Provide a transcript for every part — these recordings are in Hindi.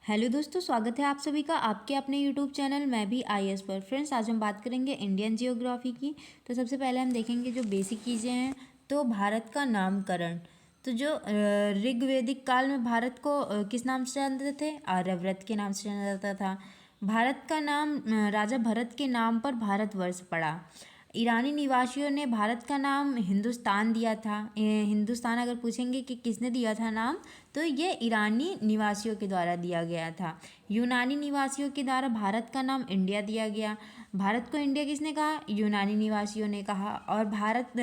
हेलो दोस्तों, स्वागत है आप सभी का आपके अपने यूट्यूब चैनल मैं भी आईएएस पर। फ्रेंड्स, आज हम बात करेंगे इंडियन जियोग्राफी की। तो सबसे पहले हम देखेंगे जो बेसिक चीज़ें हैं। तो भारत का नामकरण, तो जो ऋग्वैदिक काल में भारत को किस नाम से जानते थे? आर्यव्रत के नाम से जाना जाता था। भारत का नाम राजा भरत के नाम पर भारतवर्ष पड़ा। ईरानी निवासियों ने भारत का नाम हिंदुस्तान दिया था। हिंदुस्तान अगर पूछेंगे कि किसने दिया था नाम, तो ये ईरानी निवासियों के द्वारा दिया गया था। यूनानी निवासियों के द्वारा भारत का नाम इंडिया दिया गया। भारत को इंडिया किसने कहा? यूनानी निवासियों ने कहा। और भारत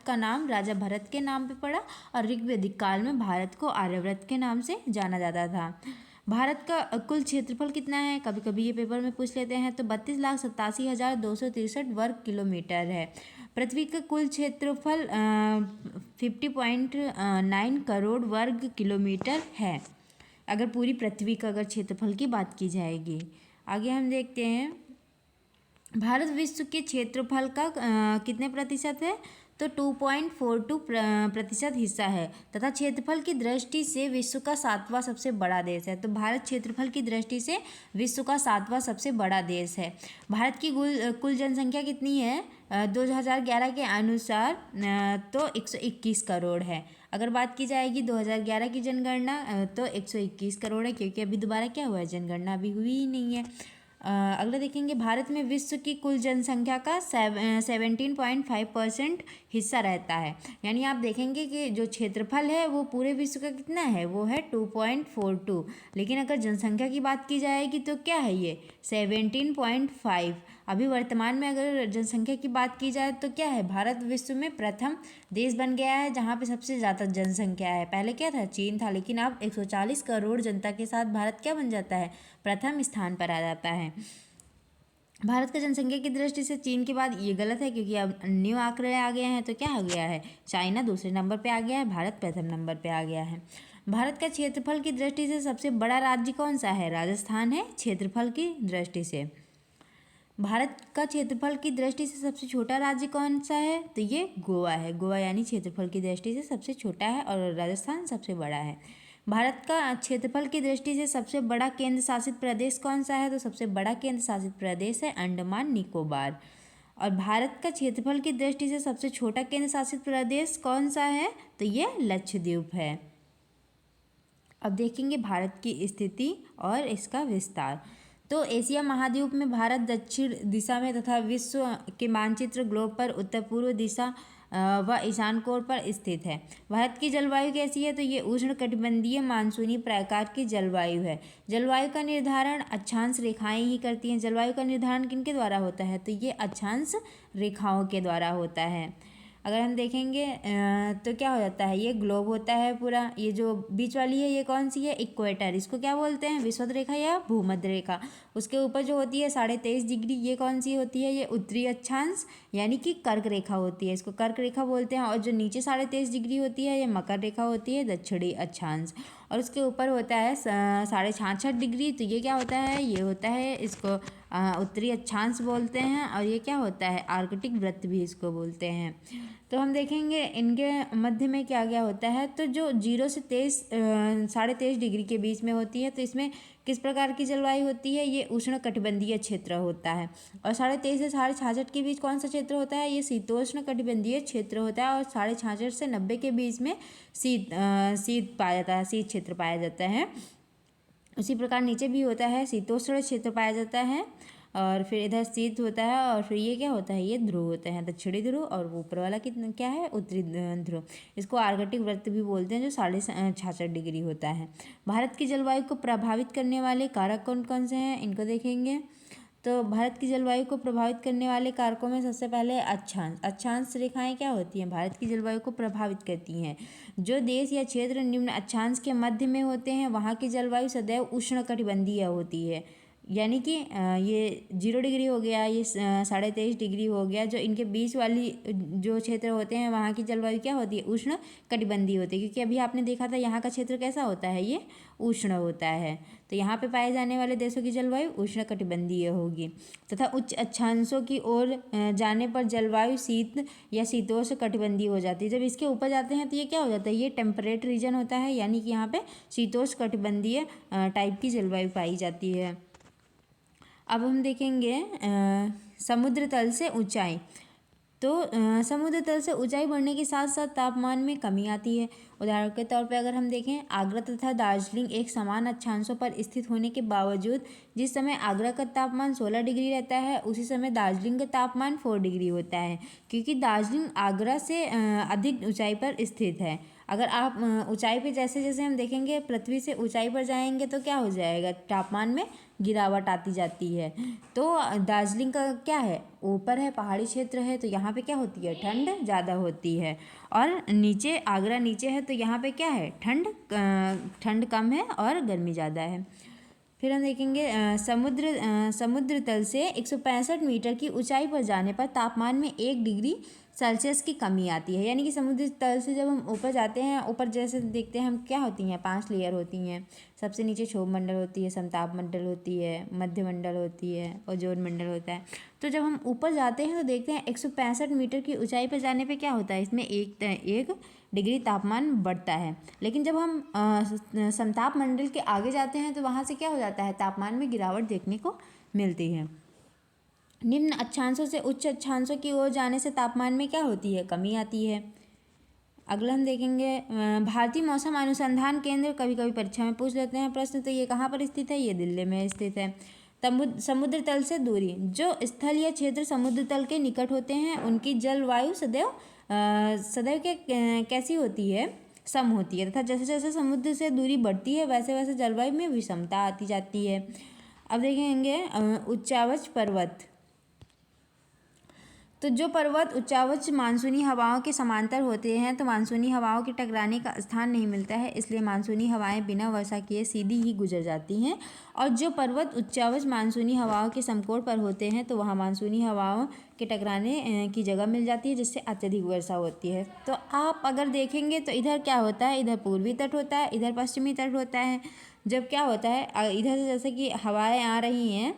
का नाम राजा भरत के नाम पे पड़ा और ऋग्वैदिक काल में भारत को आर्यव्रत के नाम से जाना जाता था। भारत का कुल क्षेत्रफल कितना है? कभी कभी ये पेपर में पूछ लेते हैं। तो 32,87,263 वर्ग किलोमीटर है। पृथ्वी का कुल क्षेत्रफल 50.9 करोड़ वर्ग किलोमीटर है, अगर पूरी पृथ्वी का अगर क्षेत्रफल की बात की जाएगी। आगे हम देखते हैं, भारत विश्व के क्षेत्रफल का कितने प्रतिशत है? तो 2.42% हिस्सा है तथा क्षेत्रफल की दृष्टि से विश्व का 7वां सबसे बड़ा देश है। तो भारत क्षेत्रफल की दृष्टि से विश्व का 7वां सबसे बड़ा देश है। भारत की कुल जनसंख्या कितनी है? 2011 के अनुसार तो 121 करोड़ है। अगर बात की जाएगी 2011 की जनगणना तो 121 करोड़ है, क्योंकि अभी दोबारा क्या हुआ है, जनगणना अभी हुई ही नहीं है। अगला देखेंगे, भारत में विश्व की कुल जनसंख्या का 17.5% हिस्सा रहता है। यानी आप देखेंगे कि जो क्षेत्रफल है वो पूरे विश्व का कितना है? वो है 2.42। लेकिन अगर जनसंख्या की बात की जाएगी तो क्या है ये? 17.5। अभी वर्तमान में अगर जनसंख्या की बात की जाए तो क्या है? भारत विश्व में प्रथम देश बन गया है जहाँ पे सबसे ज़्यादा जनसंख्या है। पहले क्या था? चीन था। लेकिन अब 140 करोड़ जनता के साथ भारत क्या बन जाता है? प्रथम स्थान पर आ जाता है। भारत का जनसंख्या की दृष्टि से चीन के बाद ये गलत है, क्योंकि अब न्यू आंकड़े आ गए हैं। तो क्या हो गया है? चाइना दूसरे नंबर पे आ गया है, भारत प्रथम नंबर पे आ गया है। भारत का क्षेत्रफल की दृष्टि से सबसे बड़ा राज्य कौन सा है? राजस्थान है क्षेत्रफल की दृष्टि से। भारत का क्षेत्रफल की दृष्टि से सबसे छोटा राज्य कौन सा है? तो ये गोवा है। गोवा यानी क्षेत्रफल की दृष्टि से सबसे छोटा है और राजस्थान सबसे बड़ा है। भारत का क्षेत्रफल की दृष्टि से सबसे बड़ा केंद्र शासित प्रदेश कौन सा है? तो सबसे बड़ा केंद्र शासित प्रदेश है अंडमान निकोबार। और भारत का क्षेत्रफल की दृष्टि से सबसे छोटा केंद्र शासित प्रदेश कौन सा है? तो ये लक्षद्वीप है। अब देखेंगे भारत की स्थिति और इसका विस्तार। तो एशिया महाद्वीप में भारत दक्षिण दिशा में तथा विश्व के मानचित्र ग्लोब पर उत्तर पूर्व दिशा व ईशान कोण पर स्थित है। भारत की जलवायु कैसी है? तो ये उष्णकटिबंधीय मानसूनी प्रकार की जलवायु है। जलवायु का निर्धारण अक्षांश रेखाएं ही करती हैं। जलवायु का निर्धारण किनके द्वारा होता है? तो ये अक्षांश रेखाओं के द्वारा होता है। अगर हम देखेंगे तो क्या हो जाता है? ये ग्लोब होता है पूरा। ये जो बीच वाली है ये कौन सी है? इक्वेटर। इसको क्या बोलते हैं? विषुवत रेखा या भूमध्य रेखा। उसके ऊपर जो होती है 23.5 डिग्री, ये कौन सी होती है? ये उत्तरी अक्षांश यानी कि कर्क रेखा होती है, इसको कर्क रेखा बोलते हैं। और जो नीचे 23.5 डिग्री होती है ये मकर रेखा होती है, दक्षिणी अक्षांश। और उसके ऊपर होता है 66.5 डिग्री, तो ये क्या होता है? ये होता है, इसको उत्तरी अक्षांश बोलते हैं। और ये क्या होता है? आर्कटिक वृत्त भी इसको बोलते हैं। तो हम देखेंगे इनके मध्य में क्या क्या होता है। तो जो 0 से 23 डिग्री के बीच में होती है, तो इसमें किस प्रकार की जलवायु होती है? ये उष्णकटिबंधीय क्षेत्र होता है। और 23.5 से 66 के बीच कौन सा क्षेत्र होता है? ये शीतोष्ण कटिबंधीय क्षेत्र होता है। और 66 से 90 के बीच में शीत पाया जाता है, शीत क्षेत्र पाया जाता है। उसी प्रकार नीचे भी होता है, शीतोष्ण क्षेत्र पाया जाता है। और फिर इधर शीत होता है। और फिर ये क्या होता है? ये ध्रुव होते हैं, दक्षिणी ध्रुव। और ऊपर वाला कितना क्या है? उत्तरी ध्रुव। इसको आर्कटिक वृत्त भी बोलते हैं, जो 66.5 डिग्री होता है। भारत की जलवायु को प्रभावित करने वाले कारक कौन कौन से हैं, इनको देखेंगे। तो भारत की जलवायु को प्रभावित करने वाले कारकों में सबसे पहले अक्षांश रेखाएं क्या होती हैं? भारत की जलवायु को प्रभावित करती हैं। जो देश या क्षेत्र निम्न अक्षांश के मध्य में होते हैं वहाँ की जलवायु सदैव उष्णकटिबंधीय होती है। यानी कि ये 0 डिग्री हो गया, ये 23.5 डिग्री हो गया, जो इनके बीच वाली जो क्षेत्र होते हैं वहाँ की जलवायु क्या होती है, उष्ण कटिबंधीय होती है। क्योंकि अभी आपने देखा था यहाँ का क्षेत्र कैसा होता है, ये उष्ण होता है। तो यहाँ पे पाए जाने वाले देशों की जलवायु उष्ण कटिबंधीय होगी। तथा उच्च अक्षांशों की ओर जाने पर जलवायु शीत या शीतोष्ण कटिबंधीय हो जाती है। जब इसके ऊपर जाते हैं तो ये क्या हो जाता है, ये टेम्परेट रीजन होता है, यानी कि यहाँ पे शीतोष्ण कटिबंधीय टाइप की जलवायु पाई जाती है। अब हम देखेंगे समुद्र तल से ऊंचाई। तो समुद्र तल से ऊंचाई बढ़ने के साथ साथ तापमान में कमी आती है। उदाहरण के तौर पर अगर हम देखें, आगरा तथा दार्जिलिंग एक समान अक्षांशों पर स्थित होने के बावजूद जिस समय आगरा का तापमान 16 डिग्री रहता है, उसी समय दार्जिलिंग का तापमान 4 डिग्री होता है। क्योंकि दार्जिलिंग आगरा से अधिक ऊंचाई पर स्थित है। अगर आप ऊंचाई पे जैसे जैसे हम देखेंगे, पृथ्वी से ऊंचाई पर जाएंगे तो क्या हो जाएगा, तापमान में गिरावट आती जाती है। तो दार्जिलिंग का क्या है, ऊपर है, पहाड़ी क्षेत्र है, तो यहाँ पे क्या होती है, ठंड ज़्यादा होती है। और नीचे आगरा नीचे है, तो यहाँ पे क्या है, ठंड कम है और गर्मी ज़्यादा है। फिर हम देखेंगे समुद्र तल से 165 मीटर की ऊंचाई पर जाने पर तापमान में 1 डिग्री सेल्सियस की कमी आती है। यानी कि समुद्र तल से जब हम ऊपर जाते हैं, ऊपर जैसे देखते हैं हम, क्या होती हैं, 5 लेयर होती हैं। सबसे नीचे क्षोभ मंडल होती है, समताप मंडल होती है, मध्य मंडल होती है, ओजोन मंडल होता है। तो जब हम ऊपर जाते हैं तो देखते हैं 165 मीटर की ऊंचाई पर जाने पे क्या होता है, इसमें एक डिग्री तापमान बढ़ता है। लेकिन जब हम समताप मंडल के आगे जाते हैं तो वहाँ से क्या हो जाता है, तापमान में गिरावट देखने को मिलती है। निम्न अक्षांशों से उच्च अक्षांशों की ओर जाने से तापमान में क्या होती है, कमी आती है। अगला हम देखेंगे भारतीय मौसम अनुसंधान केंद्र, कभी कभी परीक्षा में पूछ लेते हैं प्रश्न, तो ये कहाँ पर स्थित है, ये दिल्ली में स्थित है। समुद्र तल से दूरी, जो स्थल या क्षेत्र समुद्र तल के निकट होते हैं उनकी जलवायु सदैव कैसी होती है, सम होती है। तथा जैसे जैसे समुद्र से दूरी बढ़ती है वैसे वैसे जलवायु में विषमता आती जाती है। अब देखेंगे उच्चावच पर्वत। तो जो पर्वत उच्चावच मानसूनी हवाओं के समांतर होते हैं, तो मानसूनी हवाओं के टकराने का स्थान नहीं मिलता है, इसलिए मानसूनी हवाएं बिना वर्षा किए सीधी ही गुजर जाती हैं। और जो पर्वत उच्चावच मानसूनी हवाओं के समकोण पर होते हैं, तो वहाँ मानसूनी हवाओं के टकराने की जगह मिल जाती है, जिससे अत्यधिक वर्षा होती है। तो आप अगर देखेंगे तो इधर क्या होता है, इधर पूर्वी तट होता है, इधर पश्चिमी तट होता है। जब क्या होता है, इधर से जैसे कि हवाएं आ रही हैं,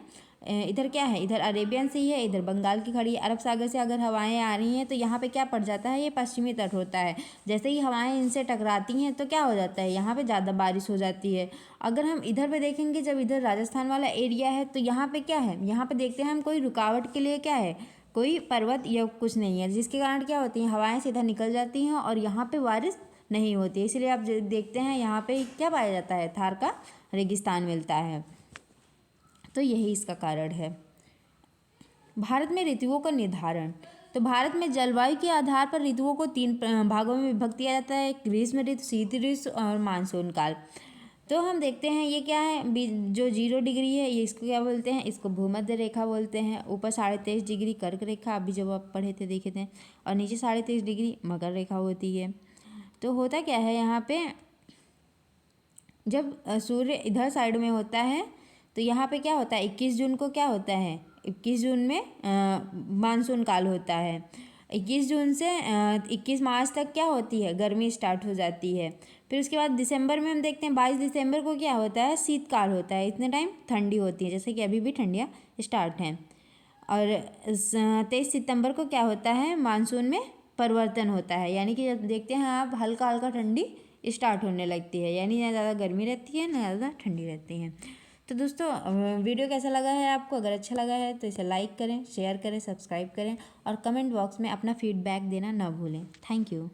इधर क्या है, इधर अरेबियन सी है, इधर बंगाल की खाड़ी, अरब सागर से अगर हवाएं आ रही हैं तो यहाँ पे क्या पड़ जाता है, ये पश्चिमी तट होता है। जैसे ही हवाएं इनसे टकराती हैं तो क्या हो जाता है, यहाँ पे ज़्यादा बारिश हो जाती है। अगर हम इधर पे देखेंगे, जब इधर राजस्थान वाला एरिया है, तो यहाँ पे क्या है, यहाँ पे देखते हैं हम कोई रुकावट के लिए क्या है, कोई पर्वत या कुछ नहीं है, जिसके कारण क्या होती है, हवाएं सीधा निकल जाती हैं और यहाँ पे बारिश नहीं होती है। इसलिए आप देखते हैं यहाँ पे क्या पाया जाता है, थार का रेगिस्तान मिलता है। तो यही इसका कारण है। भारत में ऋतुओं का निर्धारण। तो भारत में जलवायु के आधार पर ऋतुओं को 3 भागों में विभक्त किया जाता है, ग्रीष्म ऋतु, शीत ऋतु और मानसून काल। तो हम देखते हैं ये क्या है, जो 0 डिग्री है ये इसको क्या बोलते हैं, इसको भूमध्य रेखा बोलते हैं। ऊपर 23.5 डिग्री कर्क रेखा, अभी जब आप पढ़े थे देखे थे, और नीचे 23.5 डिग्री मकर रेखा होती है। तो होता क्या है, यहाँ पे जब सूर्य इधर साइड में होता है तो यहाँ पे क्या होता है, 21 जून को क्या होता है, 21 जून में मानसून काल होता है। 21 जून से 21 मार्च तक क्या होती है, गर्मी स्टार्ट हो जाती है। फिर उसके बाद दिसंबर में हम देखते हैं 22 दिसंबर को क्या होता है, शीतकाल होता है। इतने टाइम ठंडी होती है, जैसे कि अभी भी ठंडियाँ स्टार्ट हैं। और 23 सितंबर को क्या होता है, मानसून में परिवर्तन होता है। यानी कि जब देखते हैं आप, हल्का हल्का ठंडी स्टार्ट होने लगती है, यानी ना ज़्यादा गर्मी रहती है ना ज़्यादा ठंडी रहती है। तो दोस्तों वीडियो कैसा लगा है आपको, अगर अच्छा लगा है तो इसे लाइक करें, शेयर करें, सब्सक्राइब करें और कमेंट बॉक्स में अपना फीडबैक देना ना भूलें। Thank you.